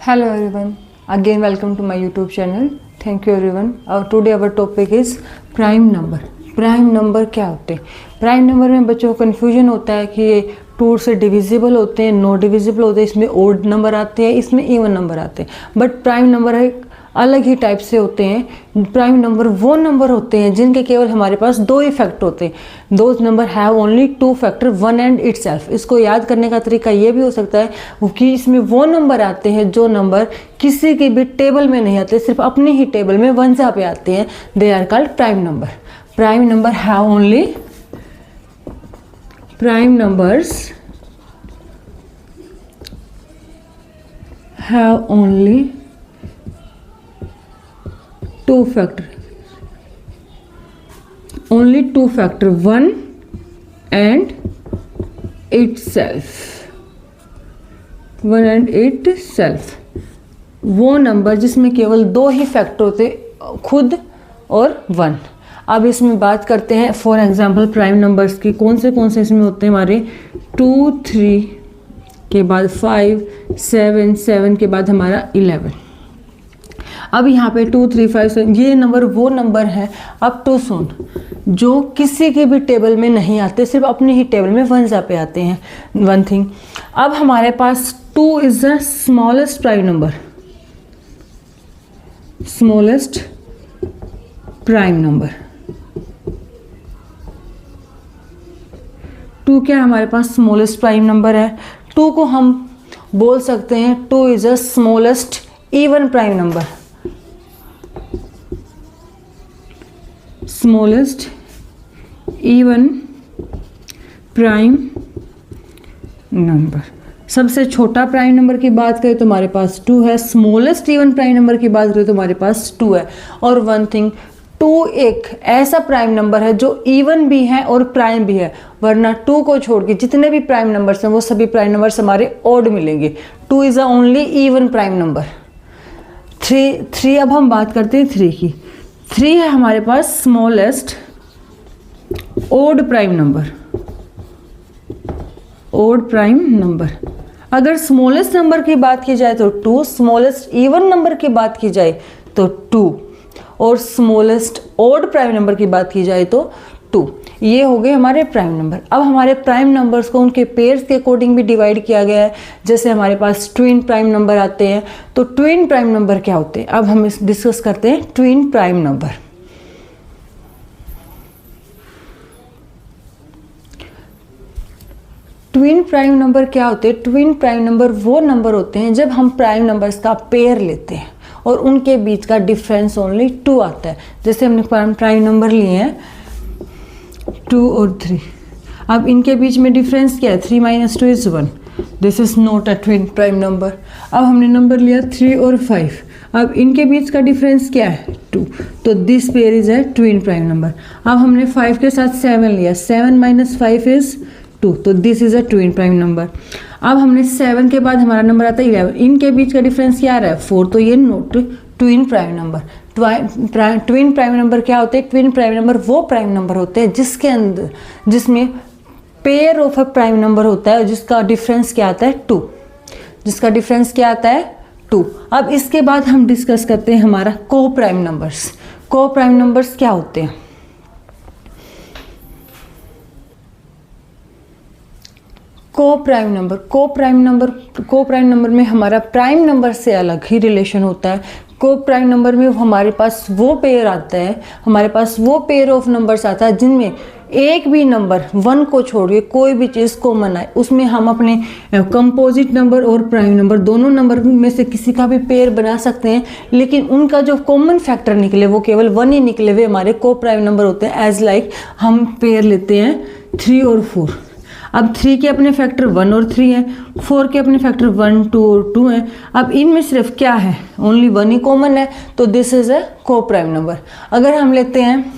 Hello everyone, again welcome to my YouTube channel. Thank you everyone. Today our topic is prime number. Prime number क्या होते हैं? Prime number में बच्चों को confusion होता है कि ये 2 से डिविजिबल होते हैं, नो डिविजिबल होते हैं, इसमें ओड नंबर आते हैं, इसमें इवन नंबर आते हैं। बट प्राइम नंबर है अलग ही टाइप से होते हैं। प्राइम नंबर वो नंबर होते हैं जिनके केवल हमारे पास 2 ही फैक्टर होते हैं। Those number have only 2 factor, 1 and itself. इसको याद करने का तरीका ये भी हो सकता है कि इसमें वो नंबर आते हैं जो नंबर किसी की भी टेबल में नहीं आते, सिर्फ अपनी ही टेबल में वंजा पे आते हैं। They are called prime number. Prime number have only prime numbers have only 2 factor, only 2 factor, 1 and itself, 1 and itself। वो नंबर जिसमें केवल 2 ही फैक्टर होते, खुद और 1। अब इसमें बात करते हैं फॉर एग्जांपल प्राइम नंबर्स की। कौन से इसमें होते हैं हमारे 2, 3 के बाद 5, 7, 7 के बाद हमारा 11। अब यहाँ पे 2, 3, 5, 7 ये नंबर वो नंबर है अप टू सोन जो किसी के भी टेबल में नहीं आते, सिर्फ अपनी ही टेबल में वंजा पे आते हैं। वन थिंग, अब हमारे पास 2 is the smallest prime number, smallest prime number. 2 क्या हमारे पास स्मॉलेस्ट प्राइम नंबर है। 2 को हम बोल सकते हैं 2 is the smallest even prime number, smallest even prime number. सबसे छोटा प्राइम नंबर की बात करें तो हमारे पास 2 है। स्मॉलेस्ट इवन प्राइम नंबर की बात करें तो हमारे पास 2 है। और वन थिंग, 2 एक ऐसा प्राइम नंबर है जो इवन भी है और प्राइम भी है, वरना 2 को छोड़ के जितने भी प्राइम नंबर्स हैं वो सभी प्राइम नंबर्स हमारे ऑड मिलेंगे। 2 is the only even prime number. 3 अब हम बात करते हैं 3 की। 3 है हमारे पास smallest odd prime number, odd prime number. अगर स्मॉलेस्ट नंबर की बात की जाए तो 2, स्मॉलेस्ट इवन नंबर की बात की जाए तो 2, और स्मॉलेस्ट ओड प्राइम नंबर की बात की जाए तो 2। ये हो गए हमारे प्राइम नंबर। अब हमारे प्राइम नंबर्स को उनके पेयर्स के अकॉर्डिंग भी डिवाइड किया गया है। जैसे हमारे पास ट्विन प्राइम नंबर आते हैं, तो ट्विन प्राइम नंबर क्या होते हैं अब हम डिस्कस करते हैं। Twin prime number, twin prime number क्या होते हैं? ट्विन प्राइम नंबर वो नंबर होते हैं जब हम प्राइम नंबर्स का पेयर लेते हैं और उनके बीच का डिफरेंस ओनली 2 आता है। जैसे हमने प्राइम नंबर लिए हैं 2 और 3। अब इनके बीच में डिफरेंस क्या है? 3 - 2 is 1। This is not a twin prime number. अब हमने नंबर लिया 3 और 5। अब इनके बीच का डिफरेंस क्या है? 2। तो this pair is a twin prime number. अब हमने 5 के साथ 7 लिया, 7 - 5 इज 2। तो this is a twin prime number. अब हमने 7 के बाद हमारा नंबर आता है 11। इनके बीच का डिफरेंस क्या आ रहा है? 4। तो ये not twin prime number. Twin prime number क्या होते हैं? ट्विन प्राइम नंबर वो प्राइम नंबर होते हैं जिसके अंदर जिसमें pair of a prime number होता है जिसका डिफरेंस क्या आता है? 2। जिसका डिफरेंस क्या आता है? 2। अब इसके बाद हम डिस्कस करते हैं हमारा को प्राइम नंबर्स। को प्राइम नंबर्स क्या होते हैं? को प्राइम नंबर में हमारा प्राइम नंबर से अलग ही रिलेशन होता है। को प्राइम नंबर में हमारे पास वो पेयर आता है, हमारे पास वो पेयर ऑफ नंबर्स आता है जिनमें एक भी नंबर 1 को छोड़िए कोई भी चीज़ कॉमन आए, उसमें हम अपने कंपोजिट नंबर और प्राइम नंबर दोनों नंबर में से किसी का भी पेयर बना सकते हैं, लेकिन उनका जो कॉमन फैक्टर निकले वो केवल 1 ही निकले हुए हमारे को प्राइम नंबर होते हैं। एज लाइक हम पेयर लेते हैं 3 और 4। अब 3 के अपने फैक्टर 1 और 3 हैं, 4 के अपने फैक्टर 1, 2 और 2 हैं। अब इनमें सिर्फ क्या है? ओनली 1 ही कॉमन है, तो दिस इज अ को प्राइम नंबर। अगर हम लेते हैं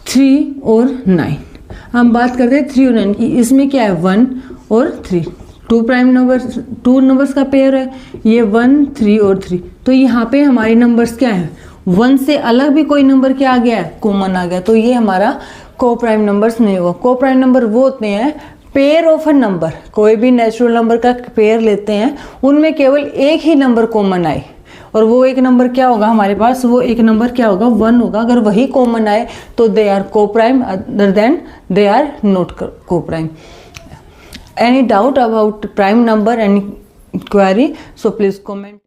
3 और 9, हम बात करते हैं 3 और 9 की। इसमें क्या है? 1 और 3, 2 प्राइम नंबर, 2 नंबर्स का पेयर है। ये 1, 3 और 3। तो यहाँ पे हमारे नंबर्स क्या है? 1 से अलग भी कोई नंबर क्या आ गया है? कॉमन आ गया। तो ये हमारा को प्राइम नंबर्स नहीं होगा। को प्राइम नंबर वो होते हैं पेयर ऑफ अ नंबर, कोई भी नेचुरल नंबर का पेयर लेते हैं, उनमें केवल एक ही नंबर कॉमन आए, और वो एक नंबर क्या होगा हमारे पास, वो एक नंबर क्या होगा, 1 होगा। अगर वही कॉमन आए तो they are co-prime, other than they are not co-prime. Any doubt about prime number, any query, so please comment.